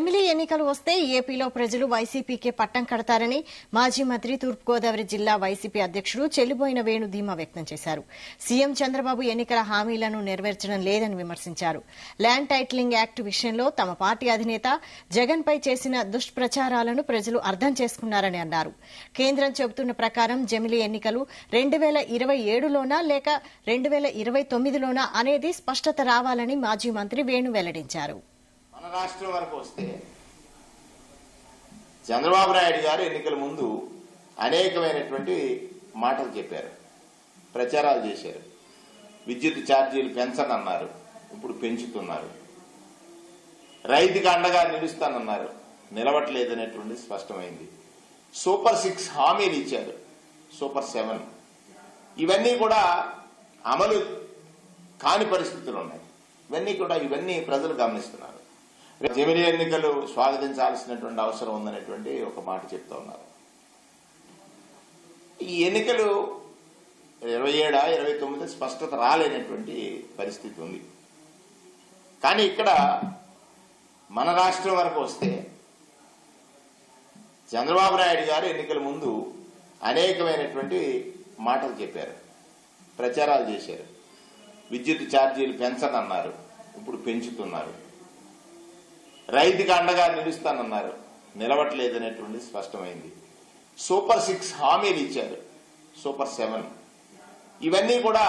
జమిలీ ఎన్నికలు వస్తే ఏపీలో ప్రజలు వైసీపీకే పట్టం కడతారని మాజీ మంత్రి తూర్పుగోదావరి జిల్లా వైసీపీ అధ్యక్షుడు చెల్లిబోయిన వేణు ధీమా వ్యక్తం చేశారు. సీఎం చంద్రబాబు ఎన్నికల హామీలను నెరవేర్చడం లేదని విమర్శించారు. ల్యాండ్ టైటిలింగ్ యాక్ట్ విషయంలో తమ పార్టీ అధినేత జగన్ పై చేసిన దుష్ప్రచారాలను ప్రజలు అర్థం చేసుకున్నారని అన్నారు. కేంద్రం చెబుతున్న ప్రకారం జమిలీ ఎన్నికలు 2027లోనా లేక 2029లోనా అనేది స్పష్టత రావాలని మాజీ మంత్రి వేణు వెల్లడించారు. మన రాష్ట్రం వరకు వస్తే చంద్రబాబు నాయుడు గారు ఎన్నికల ముందు అనేకమైనటువంటి మాటలు చెప్పారు, ప్రచారాలు చేశారు. విద్యుత్ ఛార్జీలు పెంచనన్నారు, ఇప్పుడు పెంచుతున్నారు. రైతుకి అండగా నిలుస్తానన్నారు, నిలవట్లేదనేటువంటి స్పష్టమైంది. సూపర్ 6 హామీలు ఇచ్చారు, సూపర్ 7 ఇవన్నీ కూడా అమలు కాని పరిస్థితులు ఉన్నాయి. ఇవన్నీ ప్రజలు గమనిస్తున్నారు. జమిలీ ఎన్నికలు స్వాగతించాల్సినటువంటి అవసరం ఉందనేటువంటి ఒక మాట చెప్తా ఉన్నారు. ఈ ఎన్నికలు 27, 29 స్పష్టత రాలేనటువంటి పరిస్థితి ఉంది. కానీ ఇక్కడ మన రాష్ట్రం వరకు వస్తే చంద్రబాబు నాయుడు గారు ఎన్నికల ముందు అనేకమైనటువంటి మాటలు చెప్పారు, ప్రచారాలు చేశారు. విద్యుత్ ఛార్జీలు పెంచనన్నారు, ఇప్పుడు పెంచుతున్నారు. రైతుకి అండగా నిలుస్తానన్నారు, నిలవట్లేదనేటువంటి స్పష్టమైంది. సూపర్ 6 హామీలు ఇచ్చారు, సూపర్ 7 ఇవన్నీ కూడా